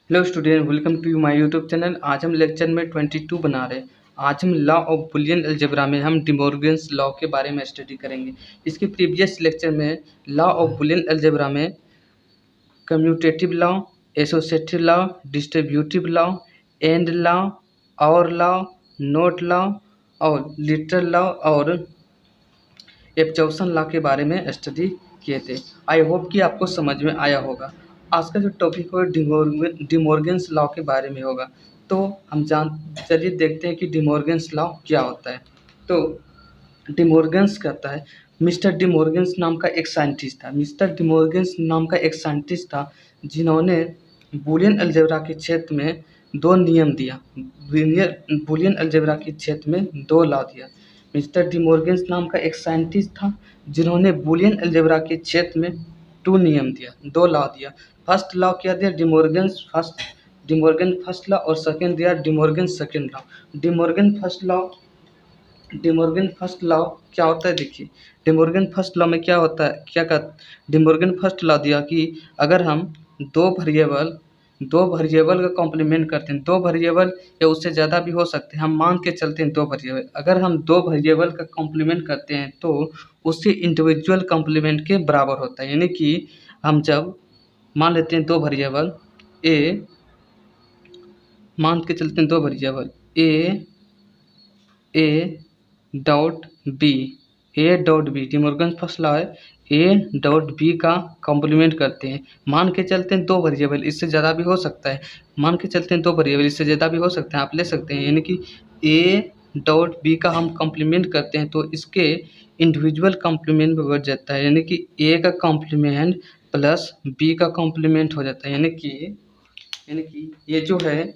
Hello student, welcome to my YouTube channel. आज हम lecture में 22 बना रहे हैं। आज हम लॉ ऑफ बुलियन अलजेब्रा में हम डिमॉर्गन्स लॉ के बारे में स्टडी करेंगे। इसके प्रीवियस लेक्चर में लॉ ऑफ बुलियन अलजेब्रा में commutative law, associative law, distributive law, and law, और लॉ, नोट लॉ और लिटरल लॉ और एब्जॉर्प्शन लॉ के बारे में स्टडी किए थे। आई होप कि आपको समझ में आया होगा। आज का जो टॉपिक है डिमॉर्गन्स लॉ के बारे में होगा। तो हम चलिए देखते हैं कि डिमॉर्गन्स लॉ क्या होता है। तो डिमॉर्गन्स कहता है, मिस्टर डिमॉर्गन्स नाम का एक साइंटिस्ट था। मिस्टर डिमॉर्गन्स नाम का एक साइंटिस्ट था जिन्होंने बुलियन अलजेब्रा के क्षेत्र में दो नियम दिया। बुलियन अलजेब्रा के क्षेत्र में दो लॉ दिया। मिस्टर डिमॉर्गन्स नाम का एक साइंटिस्ट था जिन्होंने बुलियन अलजेब्रा के क्षेत्र में दो लॉ दिया। फर्स्ट लॉ क्या दिया? डिमॉर्गन फर्स्ट लॉ और सेकेंड दिया De Morgan second law. De Morgan first law क्या होता है? देखिए, डिमॉर्गन फर्स्ट लॉ में क्या होता है, डिमॉर्गन फर्स्ट लॉ दिया कि अगर हम दो वेरिएबल का कॉम्प्लीमेंट करते हैं, दो वेरिएबल या उससे ज़्यादा भी हो सकते हैं, हम मान के चलते हैं दो वेरिएबल, अगर हम दो वेरिएबल का कॉम्प्लीमेंट करते हैं तो उससे इंडिविजुअल कॉम्प्लीमेंट के बराबर होता है। यानी कि हम जब मान लेते हैं दो वेरिएबल ए, मान के चलते हैं दो variable A dot B, A dot B, De Morgan first law है, ए डॉट बी का कॉम्प्लीमेंट करते हैं। मान के चलते हैं दो वेरिएबल, इससे ज़्यादा भी हो सकता है, मान के चलते हैं दो वेरिएबल, इससे ज़्यादा भी हो सकते हैं, आप ले सकते हैं। यानी कि ए डॉट बी का हम कॉम्प्लीमेंट करते हैं तो इसके इंडिविजुअल कॉम्प्लीमेंट में बढ़ जाता है। यानी कि ए का कॉम्प्लीमेंट प्लस बी का कॉम्प्लीमेंट हो जाता है। यानी कि ये जो है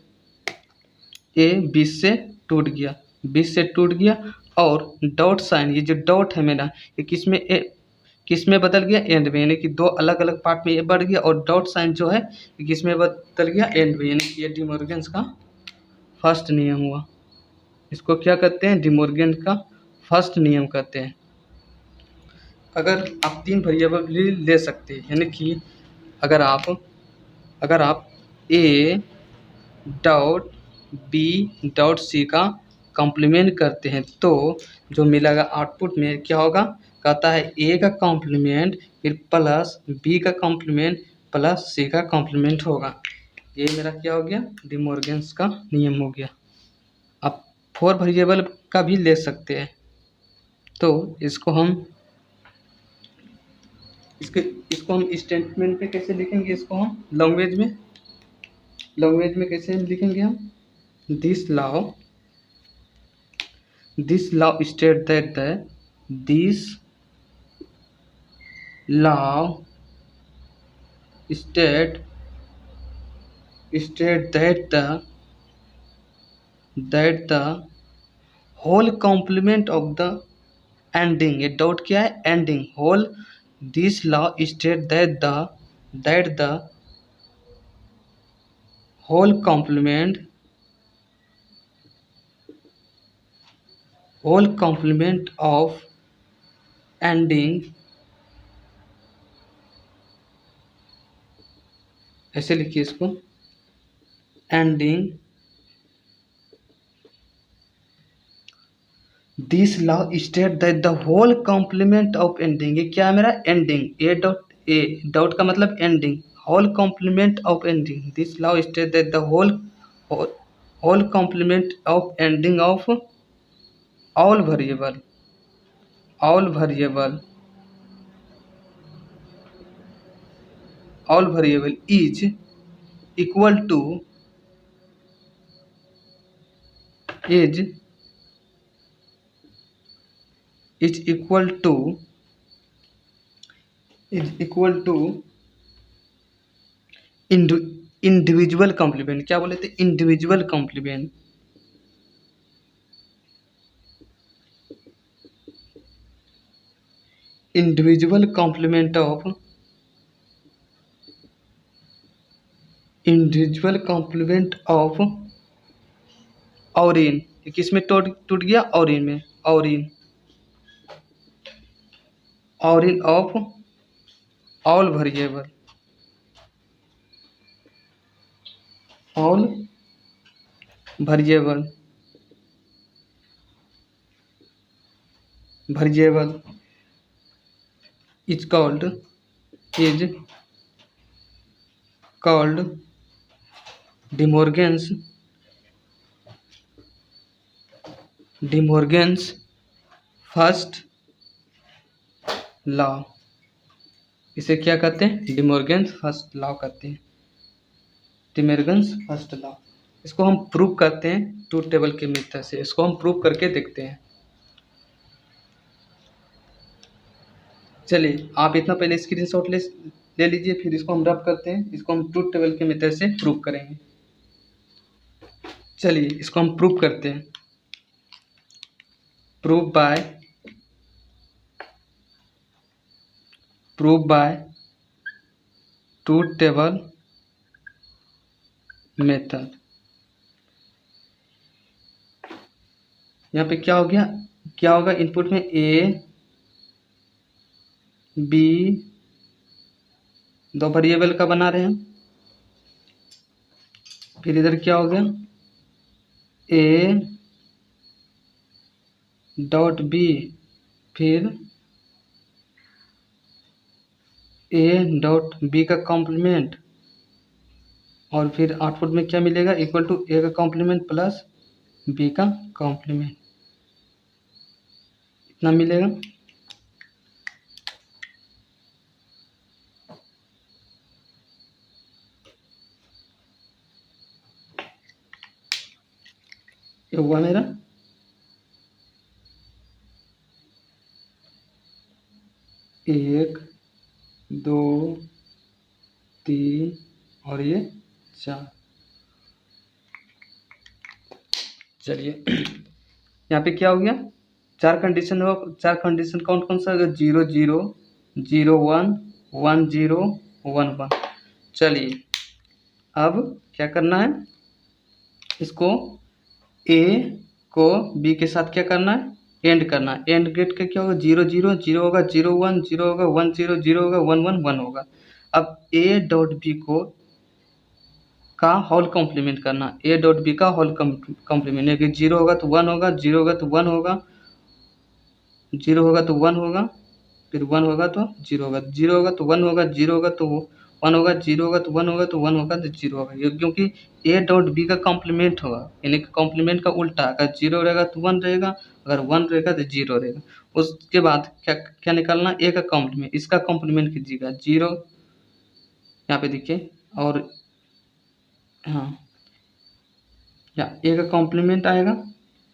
ए 20 से टूट गया, 20 से टूट गया, और डॉट साइन, ये जो डॉट है मेरा, ये किस में बदल गया? एंड में। यानी कि दो अलग अलग पार्ट में ये बढ़ गया, और डॉट साइन जो है ये किस में बदल गया? एंड में। यानी कि ये डिमॉर्गन्स का फर्स्ट नियम हुआ। इसको क्या कहते हैं? डिमॉर्गन का फर्स्ट नियम कहते हैं। अगर आप तीन वेरिएबल भी ले सकते हैं, यानी कि अगर आप A dot B dot C का कॉम्प्लीमेंट करते हैं तो जो मिलेगा आउटपुट में क्या होगा? कहता है ए का कॉम्प्लीमेंट फिर प्लस बी का कॉम्प्लीमेंट प्लस सी का कॉम्प्लीमेंट होगा। ये मेरा क्या हो गया? डिमॉर्गन्स का नियम हो गया। आप फोर वेरिएबल का भी ले सकते हैं। तो इसको हम स्टेटमेंट पे कैसे लिखेंगे? इसको हम लैंग्वेज में कैसे लिखेंगे? हम this law state that this law state that the whole complement of the ending, ये डॉट क्या है? Ending whole. This law state that the whole complement of ending, ऐसे लिखिए इसको, ending, this law state that the whole complement of ending, ये क्या है मेरा? एंडिंग, ए डॉट का मतलब ending, whole complement of ending, this law state that the whole complement of ending of all variable is equal to is equal to individual complement. क्या बोले थे? Individual complement. Individual complement of ORing, किसमें टूट गया? ORing में। ORing of all variable all variable is called De Morgan's first law. इसे क्या कहते हैं? De Morgan's फर्स्ट लॉ कहते हैं। De Morgan's first law. इसको हम प्रूव करते हैं ट्रूथ टेबल के मेथड से। इसको हम प्रूव करके देखते हैं। चलिए आप इतना पहले स्क्रीनशॉट ले लीजिए, फिर इसको हम रब करते हैं। इसको हम ट्रूथ टेबल के मेथड से प्रूव करेंगे। चलिए इसको हम प्रूव करते हैं। Prove by truth table method. यहाँ पे क्या हो गया, क्या होगा? इनपुट में ए बी दो वेरिएबल का बना रहे हैं। फिर इधर क्या हो गया? ए डॉट बी, फिर ए डॉट बी का कॉम्प्लीमेंट, और फिर आउटपुट में क्या मिलेगा? इक्वल टू ए का कॉम्प्लीमेंट प्लस बी का कॉम्प्लीमेंट, इतना मिलेगा। ये हुआ मेरा। एक, दो, तीन और ये 4। चलिए यहाँ पे क्या हो गया? 4 कंडीशन हो। 4 कंडीशन कौन कौन सा? 0 0 0 1 1 0 1 1। चलिए अब क्या करना है? इसको ए को बी के साथ क्या करना है? एंड करना है। एंड गेट के क्या होगा? 0 0 0 होगा, 0 1 0 होगा, 1 0 0 होगा, 1 1 1 होगा। अब ए डॉट बी को का होल कॉम्प्लीमेंट करना। ए डॉट बी का होल कॉम्प्लीमेंट है कि 0 होगा तो 1 होगा, 0 होगा तो 1 होगा, 0 होगा तो 1 होगा, फिर 1 होगा तो 0 होगा, 0 होगा तो 1 होगा, 0 होगा तो 1 होगा, 0 होगा तो 1 होगा, तो 1 होगा तो 0 होगा। ये क्योंकि ए डॉट बी का कॉम्प्लीमेंट होगा, यानी कि कॉम्प्लीमेंट का उल्टा। अगर 0 रहेगा तो 1 रहेगा, अगर 1 रहेगा तो 0 रहेगा। उसके बाद क्या क्या निकालना? ए का कॉम्प्लीमेंट। इसका कॉम्प्लीमेंट कीजिएगा 0, यहाँ पे देखिए, और हाँ यहाँ ए का कॉम्प्लीमेंट आएगा,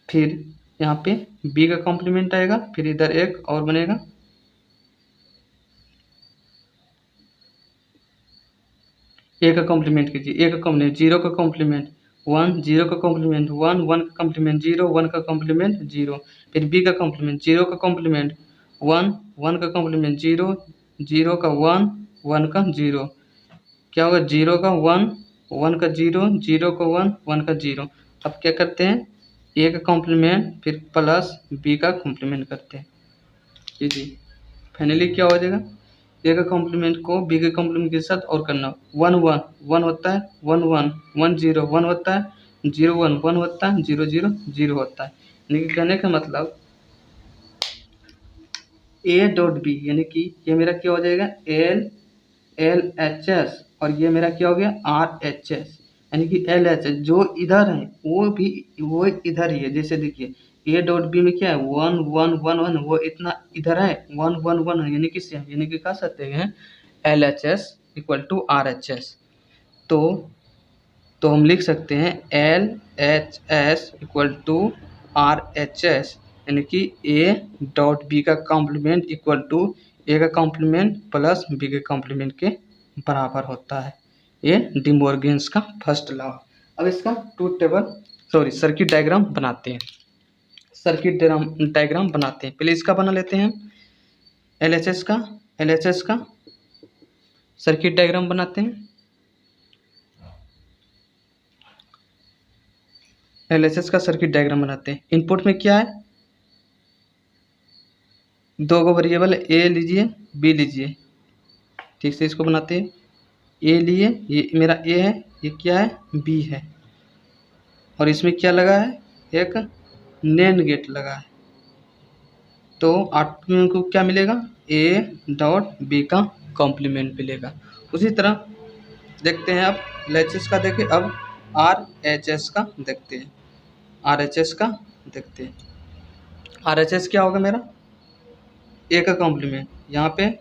फिर यहाँ पे बी का कॉम्प्लीमेंट आएगा, फिर इधर एक और बनेगा, ए का कॉम्प्लीमेंट कीजिए। ए का कॉम्प्लीमेंट 0 का कॉम्प्लीमेंट 1, 0 का कॉम्प्लीमेंट 1, 1 का कॉम्प्लीमेंट 0, 1 का कॉम्प्लीमेंट 0, फिर बी का कॉम्प्लीमेंट 0 का कॉम्प्लीमेंट 1, 1 का कॉम्प्लीमेंट 0, 0 का 1, 1 का 0, क्या होगा? 0 का 1, 1 का 0, 0 का 1, 1 का 0। अब क्या करते हैं? ए का कॉम्प्लीमेंट फिर प्लस बी का कॉम्प्लीमेंट करते हैं। जी फाइनली क्या हो जाएगा? ए का कॉम्प्लीमेंट को बी के कॉम्प्लीमेंट के साथ और करना। 1 1 1 होता है, 1 1 1 0 1 होता है, 0 1 1 होता है, 0 0 0 होता है। यानी कि कहने का मतलब ए डॉट बी, यानी कि ये मेरा क्या हो जाएगा? एल एल एच एस, और ये मेरा क्या हो गया? आर एच एस, यानी कि एल एच एस जो इधर है वो भी वो इधर ही है। जैसे देखिए ए डॉट बी में क्या है? 1 1 1 1, वो इतना इधर है, 1 1 1, यानी कि सेम, यानी कि कह सकते हैं L H S equal to R H S. तो हम लिख सकते हैं L H S equal to R H S, यानी कि ए डॉट बी का कॉम्प्लीमेंट इक्वल टू ए का कॉम्प्लीमेंट प्लस बी के कॉम्प्लीमेंट के बराबर होता है। ये डी मॉर्गन्स का फर्स्ट लॉ। अब इसका ट्रूथ टेबल सर्किट डायग्राम बनाते हैं। सर्किट डायग्राम बनाते हैं। पहले इसका बना लेते हैं, एलएचएस का सर्किट डायग्राम बनाते हैं। एलएचएस का सर्किट डायग्राम बनाते हैं। इनपुट में क्या है? 2 गो वेरिएबल ए लीजिए, बी लीजिए। ठीक से इसको बनाते हैं। ए लिए, ये मेरा ए है, ये क्या है, बी है, और इसमें क्या लगा है, एक नैंड गेट लगा है। तो आउटपुट को क्या मिलेगा, ए डॉट बी का कॉम्प्लीमेंट मिलेगा। उसी तरह देखते हैं अब एलएचएस का, देखें अब आर एच एस का देखते हैं। आर एच एस का देखते हैं। आर एच एस क्या होगा मेरा, ए का कॉम्प्लीमेंट। यहाँ पे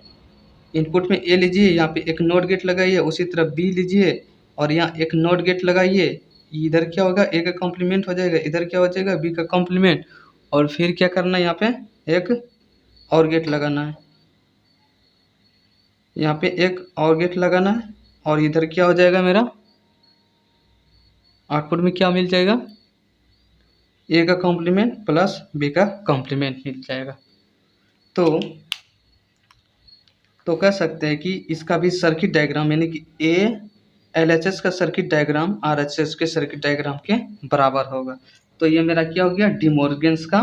इनपुट में ए लीजिए, यहाँ पे एक नोट गेट लगाइए, उसी तरह बी लीजिए और यहाँ एक नोट गेट लगाइए। इधर क्या होगा, ए का कॉम्प्लीमेंट हो जाएगा, इधर क्या हो जाएगा, बी का कॉम्प्लीमेंट। और फिर क्या करना है, यहाँ पे एक और गेट लगाना है, यहाँ पे एक और गेट लगाना है, और इधर क्या हो जाएगा मेरा, आउटपुट में क्या मिल जाएगा, ए का कॉम्प्लीमेंट प्लस बी का कॉम्प्लीमेंट मिल जाएगा। तो कह सकते हैं कि इसका भी सर्किट डायग्राम यानी कि ए एल एच एस का circuit diagram are H S के सर्किट डायग्राम के बराबर होगा। तो ये मेरा क्या हो गया, डी मॉर्गन्स का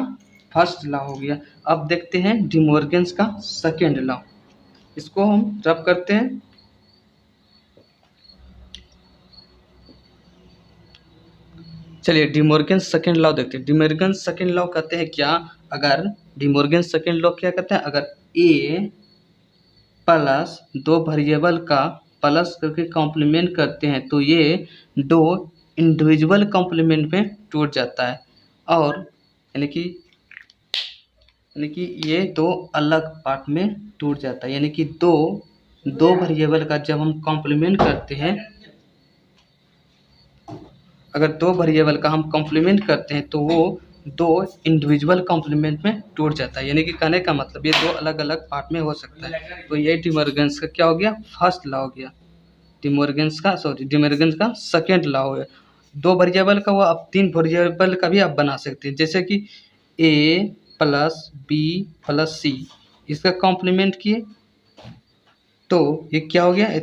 फर्स्ट लॉ हो गया। अब देखते हैं डी मॉर्गन्स का सेकेंड लॉ, इसको हम रब करते हैं। चलिए डी मॉर्गन्स सेकेंड लॉ देखते हैं। डी मॉर्गन्स सेकेंड लॉ कहते हैं क्या, अगर डी मॉर्गन्स सेकेंड लॉ क्या कहते हैं, अगर ए प्लस दो वेरिएबल का प्लस करके कॉम्प्लीमेंट करते हैं तो ये दो इंडिविजुअल कॉम्प्लीमेंट में टूट जाता है, और यानी कि ये दो अलग पार्ट में टूट जाता है। यानी कि दो वेरिएबल का जब हम कॉम्प्लीमेंट करते हैं, अगर दो वेरिएबल का हम कॉम्प्लीमेंट करते हैं तो वो दो इंडिविजुअल कॉम्प्लीमेंट में टूट जाता है। यानी कि कहने का मतलब ये दो अलग अलग पार्ट में हो सकता है। तो ये डी मॉर्गन्स का क्या हो गया, फर्स्ट लॉ हो गया। डी मॉर्गन्स का सेकेंड लॉ हो गया। दो वेरिएबल का वो आप तीन वेरिएबल का भी आप बना सकते हैं, जैसे कि ए प्लस बी प्लस सी, इसका कॉम्प्लीमेंट किए तो ये क्या हो गया,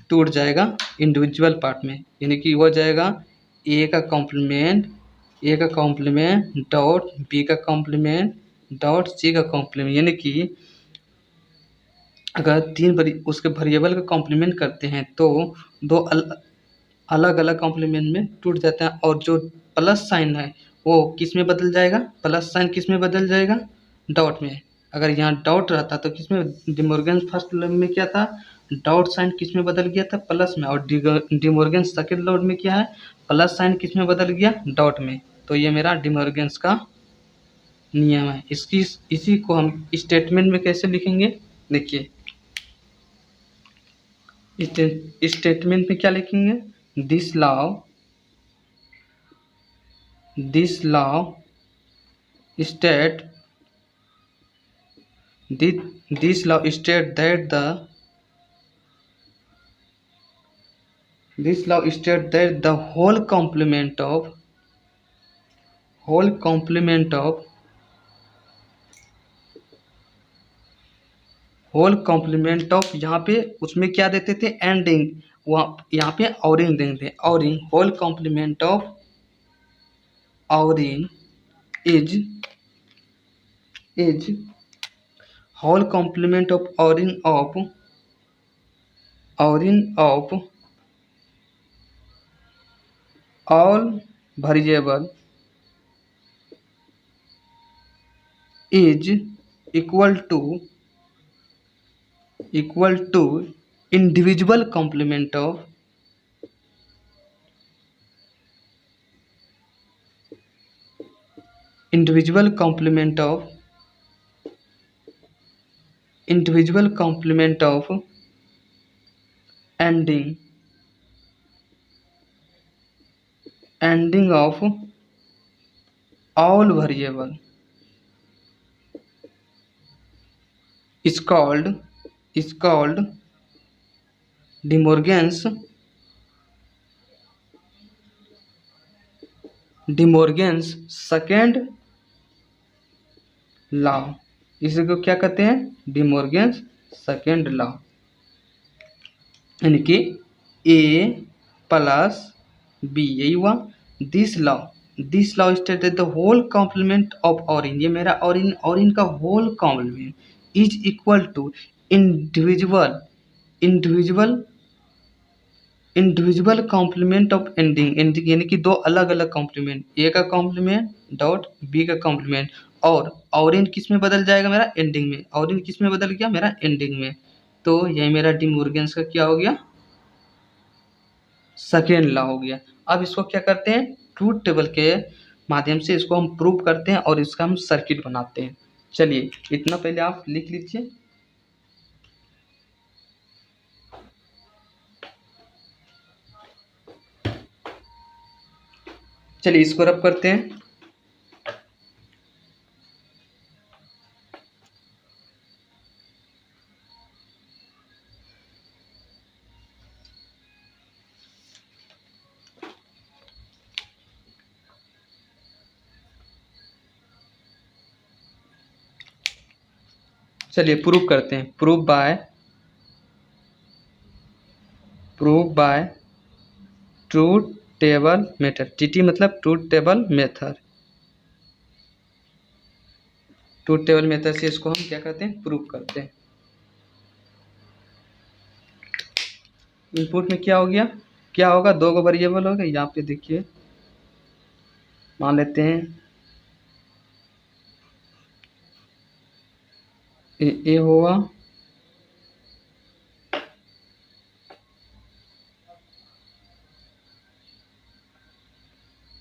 टूट जाएगा इंडिविजुअल पार्ट में। यानी कि हो जाएगा ए का कॉम्प्लीमेंट डॉट बी का कॉम्प्लीमेंट डॉट सी का कॉम्प्लीमेंट। यानी कि अगर उसके वेरिएबल का कॉम्प्लीमेंट करते हैं तो दो अलग अलग कॉम्प्लीमेंट में टूट जाता है। और जो प्लस साइन है वो किस में बदल जाएगा, प्लस साइन किस में बदल जाएगा, डॉट में। अगर यहाँ डॉट रहता तो किस में, डी मॉर्गन्स फर्स्ट लॉ में क्या था, डॉट साइन किस में बदल गया था, प्लस में। और डी मॉर्गन्स सेकेंड लॉ में क्या है, प्लस साइन किस में बदल गया, डॉट में। तो ये मेरा डी मॉर्गन्स का नियम है। इसी को हम स्टेटमेंट में कैसे लिखेंगे, देखिए स्टेटमेंट में क्या लिखेंगे, this law state that the whole complement of यहाँ पे उसमें क्या देते थे, एंडिंग, वहाँ यहाँ पे औरिंग देते थे, ORing whole complement of ORing is whole complement of ORing of all variable is equal to individual complement of ending of all variable is called De Morgan's second law. इसी को क्या कहते हैं, डी मॉर्गन्स सेकेंड लॉ। यानी कि A plus B, यही हुआ। This law state the whole complement of ORing, ये मेरा औरिन का whole complement is equal to individual individual complement of ANDing, ANDing यानी कि दो अलग अलग कॉम्प्लीमेंट, ए का कॉम्प्लीमेंट डॉट बी का कॉम्प्लीमेंट, और इन किस में बदल जाएगा मेरा, एंडिंग में, और इन किस में बदल गया मेरा, एंडिंग में। तो यही मेरा डी मोर्गन्स का क्या हो गया, सेकेंड लॉ हो गया। अब इसको क्या करते हैं, ट्रूथ टेबल के माध्यम से इसको हम प्रूव करते हैं और इसका हम सर्किट बनाते हैं। चलिए इतना पहले आप लिख लीजिए। चलिए इसको रब करते हैं। चलिए प्रूव करते हैं। Prove by truth table method, TT मतलब truth table method. Truth table method से इसको हम क्या करते हैं, प्रूव करते हैं। इनपुट में क्या हो गया, क्या होगा, दो गो वेरिएबल हो गए। यहाँ पे देखिए मान लेते हैं ए हुआ,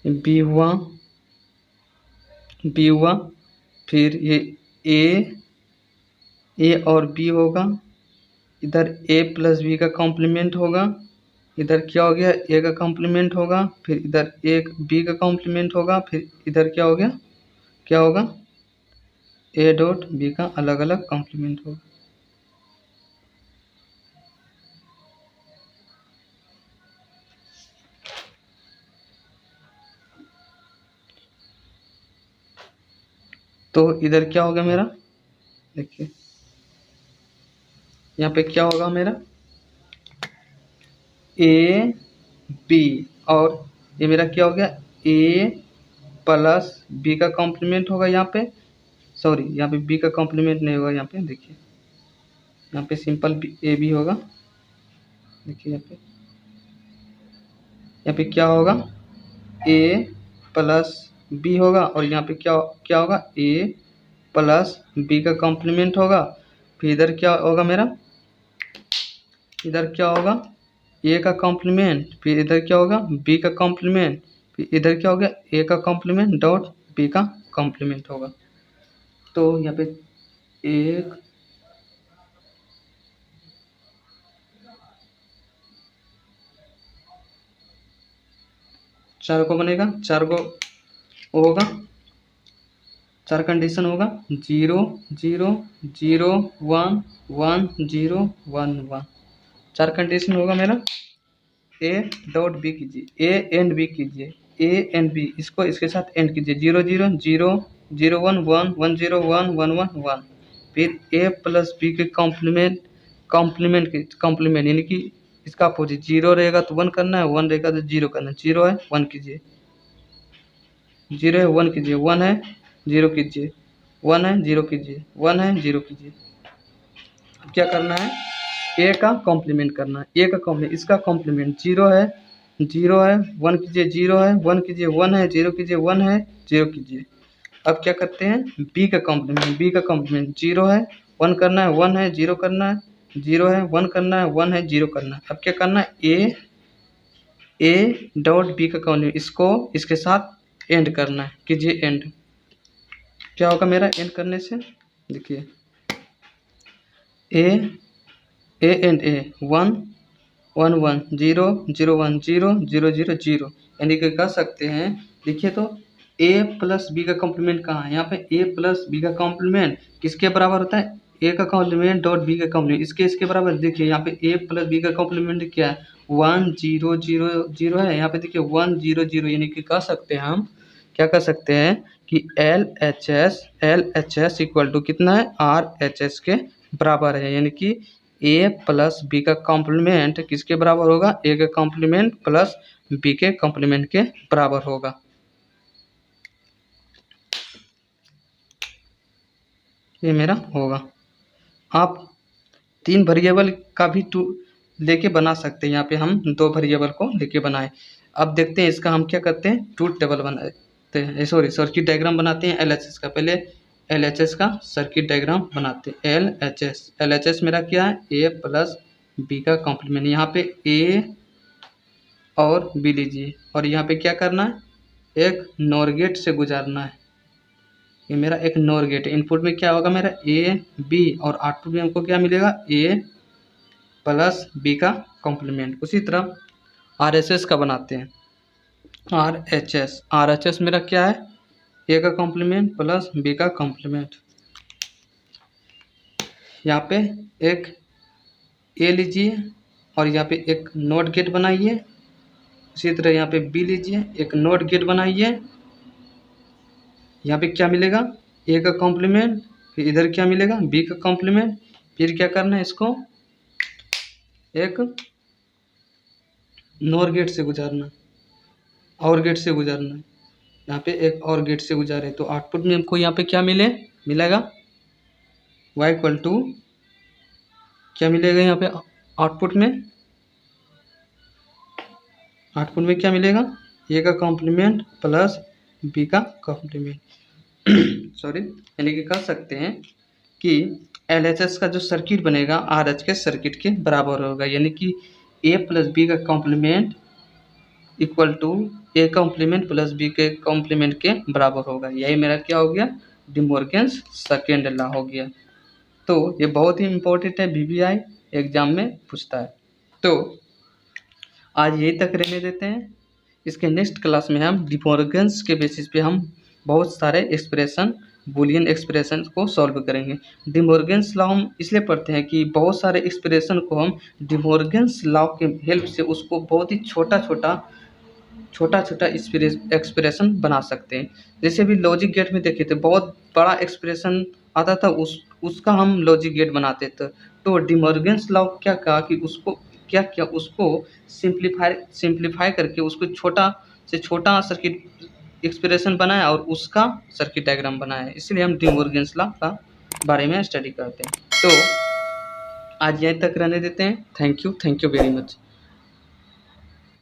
बी हुआ, फिर ये ए और बी होगा, इधर ए प्लस बी का कॉम्प्लीमेंट होगा, इधर क्या हो गया, ए का कॉम्प्लीमेंट होगा, फिर इधर एक बी का कॉम्प्लीमेंट होगा, फिर इधर क्या हो गया, क्या होगा, ए डॉट बी का अलग अलग कॉम्प्लीमेंट होगा। तो इधर क्या होगा मेरा, देखिए यहाँ पे क्या होगा मेरा, ए बी, और ये मेरा क्या हो गया, ए प्लस बी का कॉम्प्लीमेंट होगा यहाँ पे, सॉरी यहाँ पे बी का कॉम्प्लीमेंट नहीं होगा, यहाँ पे देखिए, यहाँ पे सिंपल ए बी होगा। देखिए यहाँ पे क्या होगा, ए प्लस बी होगा, और यहाँ पे क्या क्या होगा, ए प्लस बी का कॉम्प्लीमेंट होगा, फिर इधर क्या होगा मेरा, इधर क्या होगा, ए का कॉम्प्लीमेंट, फिर इधर क्या होगा, बी का कॉम्प्लीमेंट, फिर इधर क्या होगा, ए का कॉम्प्लीमेंट डॉट बी का कॉम्प्लीमेंट होगा। तो यहाँ पे एक चार को बनेगा, चार को होगा, चार कंडीशन होगा, 0 0 0 1 1 0 1 1, चार कंडीशन होगा मेरा। ए डॉट बी कीजिए, ए एंड बी कीजिए, ए एंड बी इसको इसके साथ एंड कीजिए, 0 0 0 0 1 1 1 0 1 1 1 1, फिर ए प्लस बी के कॉम्प्लीमेंट यानी कि इसका अपोजिट, 0 रहेगा तो 1 करना है, 1 रहेगा तो 0 करना है, 0 है 1 कीजिए, 0 है 1 कीजिए, 1 है 0 कीजिए, 1 है 0 कीजिए, 1 है 0 कीजिए। अब क्या करना है, ए का कॉम्प्लीमेंट करना है, ए का कॉम्प्लीमेंट, इसका कॉम्प्लीमेंट 0 है 1 कीजिए, 0 है 1 कीजिए, 1 है 0 कीजिए, 1 है 0 कीजिए। अब क्या करते हैं, बी का कॉम्प्लीमेंट 0 है 1 करना है, 1 है 0 करना है, 0 है 1 करना है, 1 है 0 करना है। अब क्या करना है, ए डॉट बी का कॉम्प्लीमेंट, इसको इसके साथ एंड करना है, कीजिए एंड। क्या होगा मेरा एंड करने से, देखिए ए एंड ए 1 1 1 0 0 1 0 0 0 0, यानी कि कह सकते हैं, देखिए तो ए प्लस बी का कॉम्प्लीमेंट कहाँ है, यहाँ पे ए प्लस बी का कॉम्प्लीमेंट किसके बराबर होता है, ए का कॉम्प्लीमेंट डॉट बी का कॉम्प्लीमेंट, इसके बराबर। देखिए यहाँ पे ए प्लस बी का कॉम्प्लीमेंट क्या है, 1 0 0 0 है, यहाँ पे देखिए 1 0 0, यानी कि कह सकते हैं हम, क्या कर सकते हैं कि L H S equal to कितना है, आर एच एस के बराबर है, यानी कि ए प्लस बी का कॉम्प्लीमेंट किसके बराबर होगा, ए के कॉम्प्लीमेंट प्लस बी के कॉम्प्लीमेंट के बराबर होगा। ये मेरा होगा। आप तीन वेरिएबल का भी लेके बना सकते हैं। यहाँ पे हम दो वेरिएबल को लेके बनाए। अब देखते हैं इसका हम क्या करते हैं, ट्रूथ टेबल बनाते हैं, सॉरी सर्किट डायग्राम बनाते हैं एलएचएस का। पहले एलएचएस का सर्किट डायग्राम बनाते हैं। एलएचएस मेरा क्या है, ए प्लस बी का कॉम्प्लीमेंट। यहाँ पे ए और बी लीजिए और यहाँ पे क्या करना है, एक नॉर गेट से गुजारना है। ये मेरा एक नॉर गेट है। इनपुट में क्या होगा मेरा ए बी और आउटपुट में हमको क्या मिलेगा, ए प्लस बी का कॉम्प्लीमेंट। उसी तरह आरएचएस का बनाते हैं। आरएचएस मेरा क्या है, ए का कॉम्प्लीमेंट प्लस बी का कॉम्प्लीमेंट। यहाँ पे एक ए लीजिए और यहाँ पे एक नॉट गेट बनाइए। उसी तरह यहाँ पे बी लीजिए, एक नॉट गेट बनाइए। यहाँ पे क्या मिलेगा, ए का कॉम्प्लीमेंट, फिर इधर क्या मिलेगा, बी का कॉम्प्लीमेंट। फिर क्या करना है, इसको एक नॉर गेट से गुजारना, और गेट से गुजारना। यहाँ पे एक और गेट से गुजारे तो आउटपुट में हमको यहाँ पे क्या मिलेगा y इक्वल टू क्या मिलेगा, यहाँ पे आउटपुट में क्या मिलेगा, ए का कॉम्प्लीमेंट प्लस बी का कॉम्प्लीमेंट। सॉरी, यानी कि कह सकते हैं कि एलएचएस का जो सर्किट बनेगा आरएच के सर्किट के बराबर होगा। यानी कि ए प्लस बी का complement equal to A complement plus B के कॉम्प्लीमेंट के बराबर होगा। यही मेरा क्या हो गया, डी मॉर्गन्स सेकेंड लॉ हो गया। तो ये बहुत ही इम्पोर्टेंट है, वीवीआई एग्जाम में पूछता है। तो आज यही तक रहने देते हैं। इसके नेक्स्ट क्लास में हम डी मॉर्गन्स के बेसिस पे हम बहुत सारे एक्सप्रेशन, बूलियन एक्सप्रेशन को सॉल्व करेंगे। डी मॉर्गन्स लॉ हम इसलिए पढ़ते हैं कि बहुत सारे एक्सप्रेशन को हम डी मॉर्गन्स लॉ के हेल्प से उसको बहुत ही छोटा छोटा एक्सप्रेशन बना सकते हैं। जैसे अभी लॉजिक गेट में देखे थे, बहुत बड़ा एक्सप्रेशन आता था, उसका हम लॉजिक गेट बनाते थे। तो डी मॉर्गन्स लॉ क्या कहा कि उसको क्या किया, उसको सिंप्लीफाई करके उसको छोटा से छोटा सर्किट एक्सप्रेशन बनाया और उसका सर्किट डायग्राम बनाया। इसलिए हम डी मॉर्गन्स लॉ का बारे में स्टडी करते हैं। तो आज यहीं तक रहने देते हैं। Thank you very much.